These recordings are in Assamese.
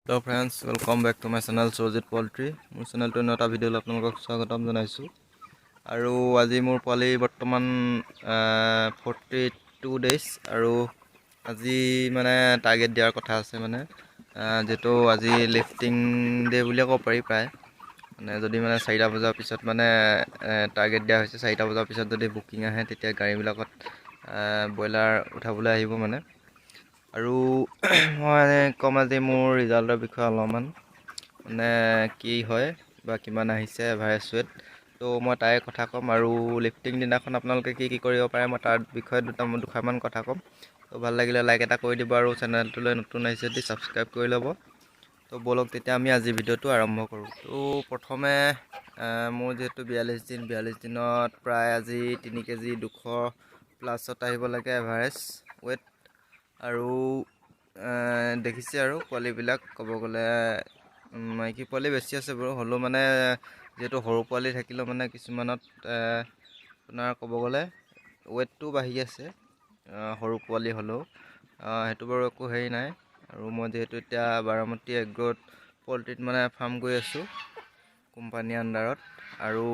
Hello friends, welcome back to my channel Sojit Poultry. মোৰ চেনেলটো এটা ভিডিঅ'লৈ আপোনালোকক স্বাগতম জনাইছোঁ। আৰু আজি মোৰ পোৱালি বৰ্তমান 42 ডেজ আৰু আজি মানে টাৰ্গেট দিয়াৰ কথা আছে মানে যেটো আজি লিফটিং ডে বুলি ক'ব পাৰি প্ৰায় মানে যদি মানে 4টা বজাৰ পিছত মানে টাৰ্গেট দিয়া হৈছে 4টা বজাৰ পিছত যদি বুকিং আহে তেতিয়া গাড়ীবিলাকত ব্ৰইলাৰ উঠাবলৈ আহিব মানে আৰু মই কম আজি মোৰ ৰিজাল্টৰ বিষয়ে অলপমান মানে কি হয় বা কিমান আহিছে এভাৰেজ ৱেট তো মই তাৰে কথা ক'ম আৰু লিফটিং দিনাখন আপোনালোকে কি কৰিব পাৰে মই তাৰ বিষয়ে দুটামান কথা ক'ম। তো ভাল লাগিলে লাইক এটা কৰি দিব আৰু চেনেলটোলৈ নতুন আহিছে যদি ছাবস্ক্ৰাইব কৰি ল'ব। তো বলক তেতিয়া আমি আজি ভিডিঅ'টো আৰম্ভ কৰোঁ। তো প্ৰথমে মোৰ যিহেতু 42 দিনত প্ৰায় আজি 3 কেজি 200+ আহিব লাগে এভাৰেজ ৱেট আৰু দেখিছে আৰু পোৱালিবিলাক ক'ব গ'লে মাইকী পোৱালি বেছি আছে বাৰু হ'লেও মানে যিহেতু সৰু পোৱালি থাকিলেও মানে কিছুমানত আপোনাৰ ক'ব গ'লে ৱেটটো বাঢ়ি আছে সৰু পোৱালি হ'লেও সেইটো বাৰু একো হেৰি নাই। আৰু মই যিহেতু এতিয়া বাৰামতী এগ্ৰত পল্ট্ৰিত মানে ফাৰ্ম কৰি আছোঁ কোম্পানী আণ্ডাৰত আৰু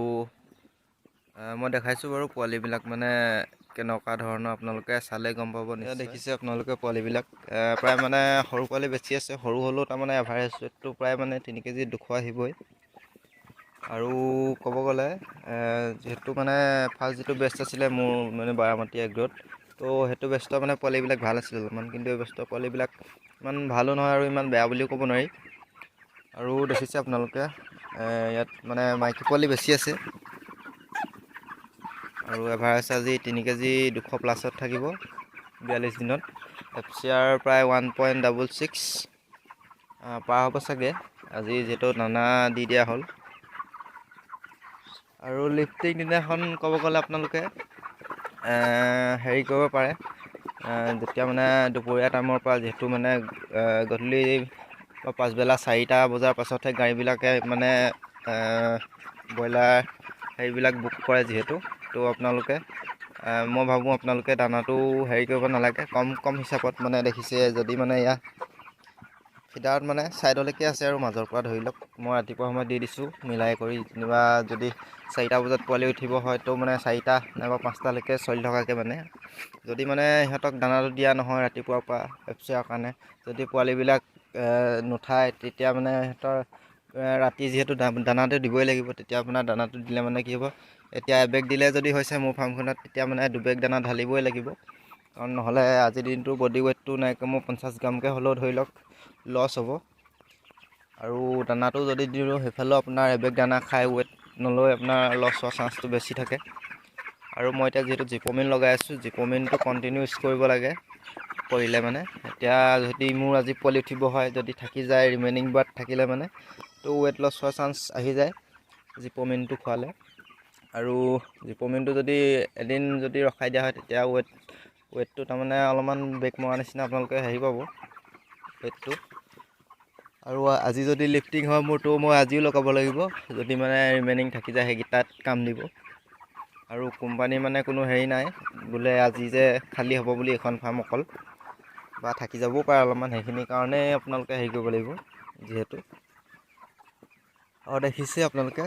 মই দেখাইছোঁ বাৰু পোৱালিবিলাক মানে কেনেকুৱা ধৰণৰ আপোনালোকে চালে গম পাব। দেখিছে আপোনালোকে পোৱালিবিলাক প্ৰায় মানে সৰু পোৱালি বেছি আছে সৰু হ'লেও তাৰমানে এভাৰেজ ৱেটটো প্ৰায় মানে 3 কেজি 200 আহিবই। আৰু ক'ব গ'লে যিহেতু মানে ফাৰ্ষ্ট যিটো বেষ্ট আছিলে মোৰ মানে বাৰামতী এগ্ৰত তো সেইটো বেষ্টৰ মানে পোৱালিবিলাক ভাল আছিল অলপমান কিন্তু এই বেষ্টৰ পোৱালিবিলাক ইমান ভালো নহয় আৰু ইমান বেয়া বুলিও ক'ব নোৱাৰি। আৰু দেখিছে আপোনালোকে ইয়াত মানে মাইকী পোৱালি বেছি আছে আৰু এভাৰেজ আজি 3 কেজি 200+ থাকিব 42 দিনত। FCR প্ৰায় 1.66 পাৰ হ'ব চাগে আজি যিহেতু দানা দি দিয়া হ'ল। আৰু লিফটিং দিনাখন ক'ব গ'লে আপোনালোকে হেৰি কৰিব পাৰে যেতিয়া মানে দুপৰীয়া টাইমৰ পৰা যিহেতু মানে গধূলি পাছবেলা 4টা বজাৰ পাছতহে গাড়ীবিলাকে মানে ব্ৰইলাৰ হেৰিবিলাক বুক কৰে যিহেতু তো আপোনালোকে মই ভাবোঁ আপোনালোকে দানাটো হেৰি কৰিব নালাগে কম হিচাপত মানে দেখিছে যদি মানে ইয়াত ফিডাৰত মানে ছাইডলৈকে আছে আৰু মাজৰ পৰা ধৰি লওক মই ৰাতিপুৱা সময়ত দি দিছোঁ মিলাই কৰি যেনিবা যদি 4টা বজাত পোৱালি উঠিব হয় তো মানে 4টা নাইবা 5টালৈকে চলি থকাকৈ মানে যদি মানে সিহঁতক দানাটো দিয়া নহয় ৰাতিপুৱাৰ পৰা FCR কাৰণে যদি পোৱালিবিলাক নুঠায় তেতিয়া মানে সিহঁতৰ ৰাতি যিহেতু দানাটো দিবই লাগিব তেতিয়া আপোনাৰ দানাটো দিলে মানে কি হ'ব এতিয়া এবেগ দিলে যদি হৈছে মোৰ ফাৰ্মখনত তেতিয়া মানে 2 বেগ দানা ঢালিবই লাগিব কাৰণ নহ'লে আজিৰ দিনটো বডি ৱেটটো নাই কমেও 50 গ্ৰামকৈ হ'লেও ধৰি লওক লছ হ'ব। আৰু দানাটো যদি দিওঁ সেইফালেও আপোনাৰ এবেগ দানা খাই ৱেট নলৈ আপোনাৰ লছ হোৱাৰ চান্সটো বেছি থাকে। আৰু মই এতিয়া যিহেতু জিপমিন লগাই আছোঁ জিপমিনটো কণ্টিনিউ ইউজ কৰিব লাগে কৰিলে মানে এতিয়া যদি মোৰ আজি পোৱালি উঠিব হয় যদি থাকি যায় ৰিমেইনিং বাট থাকিলে মানে তো ৱেট লছ হোৱাৰ চান্স আহি যায় জিপমিনটো খোৱালে। আৰু জিপমিনটো যদি এদিন যদি ৰখাই দিয়া হয় তেতিয়া ৱেটটো তাৰমানে অলপমান ব্ৰেক মৰা নিচিনা আপোনালোকে হেৰি পাব ৱেটটো। আৰু আজি যদি লিফটিং হয় মোৰতো মই আজিও লগাব লাগিব যদি মানে ৰিমেইনিং থাকি যায় সেইকেইটাত কাম দিব। আৰু কোম্পানী মানে কোনো হেৰি নাই বোলে আজি যে খালী হ'ব বুলি এখন ফাৰ্ম অকল বা থাকি যাবও পাৰে অলপমান সেইখিনিৰ কাৰণেই আপোনালোকে হেৰি কৰিব লাগিব যিহেতু আৰু দেখিছে আপোনালোকে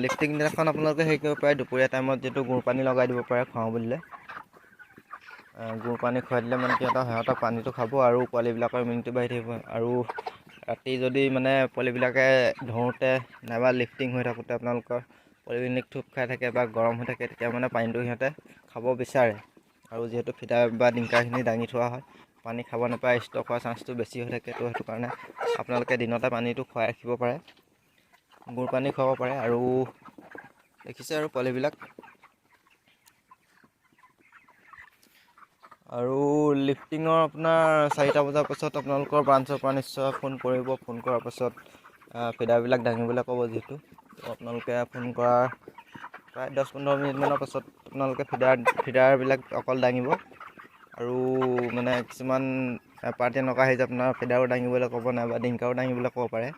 লিফটিং দিনাখন আপোনালোকে হেৰি কৰিব পাৰে দুপৰীয়া টাইমত যিহেতু গুৰ পানী লগাই দিব পাৰে খুৱাওঁ বুলিলে গুৰ পানী খুৱাই দিলে মানে সিহঁতৰ পানীটো খাব আৰু পোৱালিবিলাকৰ ইমিউনিটি বাঢ়ি থাকিব। আৰু ৰাতি যদি মানে পোৱালিবিলাকে ধৰোঁতে নাইবা লিফটিং হৈ থাকোঁতে আপোনালোকৰ পোৱালিবিলাক থূপ খাই থাকে বা গৰম হৈ থাকে তেতিয়া মানে পানীটো সিহঁতে খাব বিচাৰে আৰু যিহেতু ফিডাৰ বা ডিংকাৰখিনি দাঙি থোৱা হয় পানী খাব নাপায় ষ্টক হোৱাৰ চান্সটো বেছি হৈ থাকে। তো সেইটো কাৰণে আপোনালোকে দিনতে পানীটো খুৱাই ৰাখিব পাৰে গুৰ পানী খুৱাব পাৰে। আৰু দেখিছে আৰু পোৱালিবিলাক আৰু লিফটিঙৰ আপোনাৰ 4টা বজাৰ পাছত আপোনালোকৰ ব্ৰাঞ্চৰ পৰা নিশ্চয় ফোন কৰিব। ফোন কৰাৰ পাছত ফিডাৰবিলাক দাঙিবলৈ ক'ব যিহেতু আপোনালোকে ফোন কৰাৰ প্ৰায় 10-15 মিনিটমানৰ পাছত আপোনালোকে ফিডাৰবিলাক অকল দাঙিব। আৰু মানে কিছুমান পাৰ্টি এনেকুৱা আহি যে আপোনাৰ ফিডাৰো দাঙিবলৈ ক'ব নাইবা ডিংকাৰো দাঙিবলৈ ক'ব পাৰে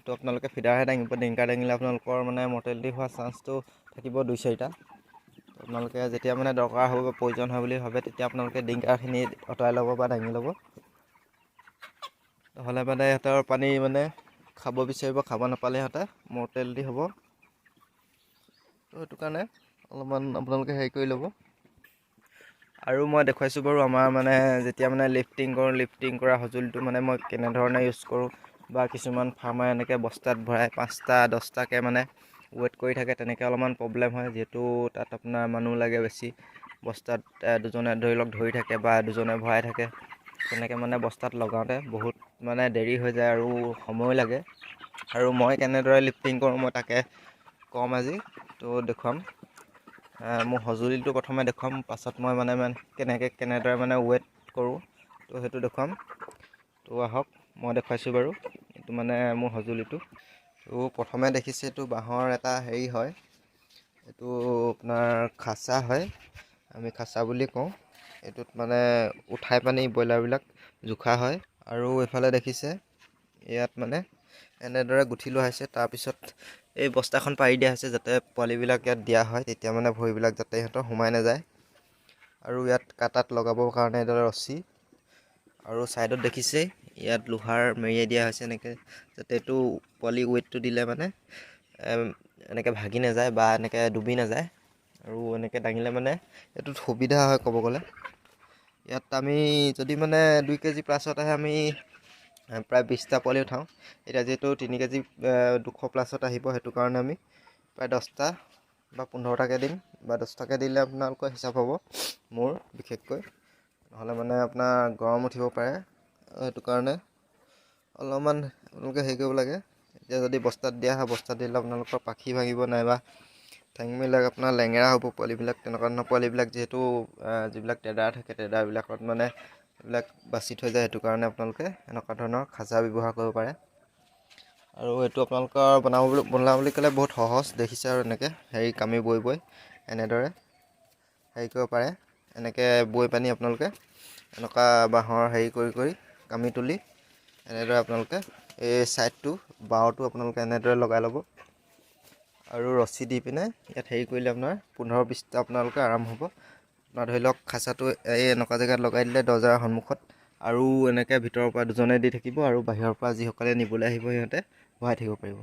তো আপোনালোকে ফিডাৰহে দাঙিব। ডিংকাৰ দাঙিলে আপোনালোকৰ মানে মৰ্টেলিটি হোৱাৰ চান্সটো থাকিব 2-4টা। আপোনালোকে যেতিয়া মানে দৰকাৰ হ'ব প্ৰয়োজন হয় বুলি ভাবে তেতিয়া আপোনালোকে ডিংকাৰখিনি আঁতৰাই ল'ব বা দাঙি ল'ব। নহ'লে মানে সিহঁতৰ পানী মানে খাব বিচাৰিব, খাব নাপালে সিহঁতে মৰ্টেলিটি হ'ব। তো সেইটো কাৰণে অলপমান আপোনালোকে হেৰি কৰি ল'ব। আৰু মই দেখুৱাইছোঁ বাৰু আমাৰ মানে যেতিয়া মানে লিফটিং কৰা সঁজুলিটো মানে মই কেনেধৰণে ইউজ কৰোঁ, বা কিছুমান ফাৰ্মাৰ এনেকৈ বস্তাত ভৰাই 5টা 10টাকৈ মানে ৱেইট কৰি থাকে, তেনেকৈ অলপমান প্ৰব্লেম হয়, যিহেতু তাত আপোনাৰ মানুহ লাগে বেছি। বস্তাত দুজনে ধৰি লওক ধৰি থাকে বা দুজনে ভৰাই থাকে, তেনেকৈ মানে বস্তাত লগাওঁতে বহুত মানে দেৰি হৈ যায় আৰু সময়ো লাগে। আৰু মই কেনেদৰে লিফটিং কৰোঁ মই তাকে ক'ম আজি। তো দেখুৱাম মোৰ সঁজুলিটো প্ৰথমে দেখুৱাম, পাছত মই মানে কেনেদৰে মানে ৱেইট কৰোঁ তো সেইটো দেখুৱাম। তো আহক মই দেখুৱাইছোঁ বাৰু, এইটো মানে মোৰ সঁজুলিটো। তো প্ৰথমে দেখিছে এইটো বাঁহৰ এটা হেৰি হয়, এইটো আপোনাৰ খাচা হয়, আমি খাচা বুলি কওঁ। এইটোত মানে উঠাই পানি ব্ৰইলাৰবিলাক জোখা হয়। আৰু এইফালে দেখিছে ইয়াত মানে এনেদৰে গুঠি লোৱা হৈছে, তাৰপিছত এই বস্তাখন পাৰি দিয়া হৈছে যাতে পোৱালিবিলাক ইয়াত দিয়া হয়, তেতিয়া মানে ভৰিবিলাক যাতে সিহঁতৰ সোমাই নাযায়। আৰু ইয়াত কাটাত লগাবৰ কাৰণে এডাল ৰছী, আৰু ছাইডত দেখিছে ইয়াত লোহাৰ মেৰিয়াই দিয়া হৈছে এনেকৈ, যাতে এইটো পোৱালি ৱেইটটো দিলে মানে এনেকৈ ভাগি নাযায় বা এনেকৈ ডুবি নাযায়। আৰু এনেকৈ দাঙিলে মানে এইটোত সুবিধা হয় ক'ব গ'লে। ইয়াত আমি যদি মানে 2 কেজি প্লাছত আহে আমি প্ৰায় 20টা পোৱালি উঠাওঁ। এতিয়া যিহেতু 3 কেজি 200 প্লাছত আহিব, সেইটো কাৰণে আমি প্ৰায় 10টা বা 15টাকৈ দিম, বা 10টাকৈ দিলে আপোনালোকৰ হিচাপ হ'ব মোৰ বিশেষকৈ, নহ'লে মানে আপোনাৰ গৰম উঠিব পাৰে। সেইটো কাৰণে অলপমান আপোনালোকে হেৰি কৰিব লাগে। এতিয়া যদি বস্তাত দিয়া হয়, বস্তাত দিলে আপোনালোকৰ পাখি ভাঙিব, নাইবা ঠেংবিলাক আপোনাৰ লেঙেৰা হ'ব পোৱালিবিলাক। তেনেকুৱা ধৰণৰ পোৱালিবিলাক যিহেতু যিবিলাক ট্ৰেডাৰ থাকে, ট্ৰেডাৰবিলাকত মানে এইবিলাক বাচি থৈ যায়, সেইটো কাৰণে আপোনালোকে এনেকুৱা ধৰণৰ খাঁচা ব্যৱহাৰ কৰিব পাৰে। আৰু এইটো আপোনালোকৰ বনাওঁ বুলি ক'লে বহুত সহজ, দেখিছে আৰু এনেকৈ হেৰি কামি বৈ এনেদৰে হেৰি কৰিব পাৰে। এনেকৈ বৈ পানি আপোনালোকে এনেকুৱা বাঁহৰ হেৰি কৰি কামি তুলি এনেদৰে আপোনালোকে এই ছাইডটো বাওটো আপোনালোকে এনেদৰে লগাই ল'ব। আৰু ৰছী দি পিনে ইয়াত হেৰি কৰিলে আপোনাৰ 15-20টা আপোনালোকে আৰাম হ'ব। আপোনাৰ ধৰি লওক খাচাটো এই এনেকুৱা জেগাত লগাই দিলে দৰ্জাৰ সন্মুখত, আৰু এনেকৈ ভিতৰৰ পৰা দুজনে দি থাকিব, আৰু বাহিৰৰ পৰা যিসকলে নিবলৈ আহিব সিহঁতে ভৰাই থাকিব পাৰিব।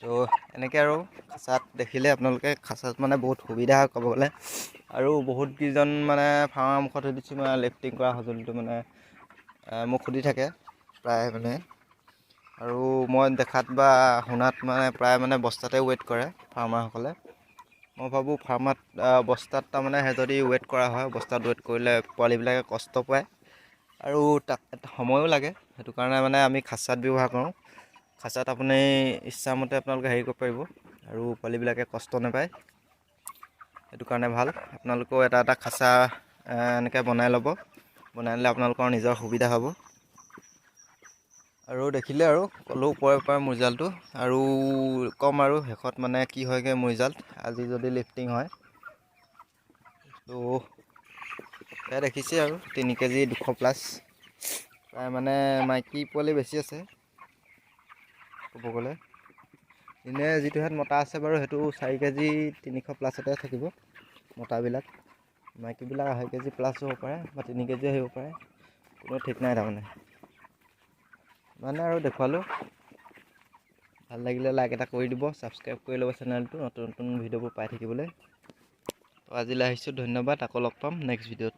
তো এনেকৈ আৰু খাচাত দেখিলে আপোনালোকে খাচাত মানে বহুত সুবিধা হয় ক'ব গ'লে। আৰু বহুত কেইজন মানে ফাৰ্মাৰ মুখত সুধিছোঁ মই লিফটিং কৰা সঁজুলিটো মানে মোক সুধি থাকে প্ৰায় মানে। আৰু মই দেখাত বা শুনাত মানে প্ৰায় মানে বস্তাতে ৱেইট কৰে ফাৰ্মাৰসকলে। মই ভাবোঁ ফাৰ্মাত বস্তাত তাৰমানে যদি ৱেইট কৰা হয়, বস্তাত ৱেইট কৰিলে পোৱালিবিলাকে কষ্ট পায় আৰু তাত সময়ো লাগে। সেইটো কাৰণে মানে আমি খাচাত ব্যৱহাৰ কৰোঁ। খাচাত আপুনি ইচ্ছামতে আপোনালোকে হেৰি কৰিব পাৰিব, আৰু পোৱালিবিলাকে কষ্ট নাপায়। সেইটো কাৰণে ভাল, আপোনালোকেও এটা খাচা এনেকৈ বনাই ল'ব। বনাই ল'লে আপোনালোকৰ নিজৰ সুবিধা হ'ব। আৰু দেখিলে আৰু ক'লেও ওপৰে মোৰ ৰিজাল্টটো, আৰু ক'ম আৰু শেষত মানে কি হয়গৈ মোৰ ৰিজাল্ট আজি যদি লিফটিং হয়। তো এয়া দেখিছে আৰু 3 কেজি 200 প্লাছ, প্ৰায় মানে মাইকী পোৱালি বেছি আছে ক'ব গ'লে। এনে যিটো হাত মতা আছে বাৰু সেইটো 4 কেজি 300 প্লাছতে থাকিব মতাবিলাক। মাইকীবিলাক 2.5 কেজি প্লাছ হ'ব পাৰে বা 3 কেজিও আহিব পাৰে, কোনো ঠিক নাই তাৰমানে। মানে আৰু দেখুৱালোঁ, ভাল লাগিলে লাইক এটা কৰি দিব, ছাবস্ক্ৰাইব কৰি ল'ব চেনেলটো নতুন ভিডিঅ'বোৰ পাই থাকিবলৈ। তো আজিলৈ আহিছোঁ, ধন্যবাদ। আকৌ লগ পাম নেক্সট ভিডিঅ'ত।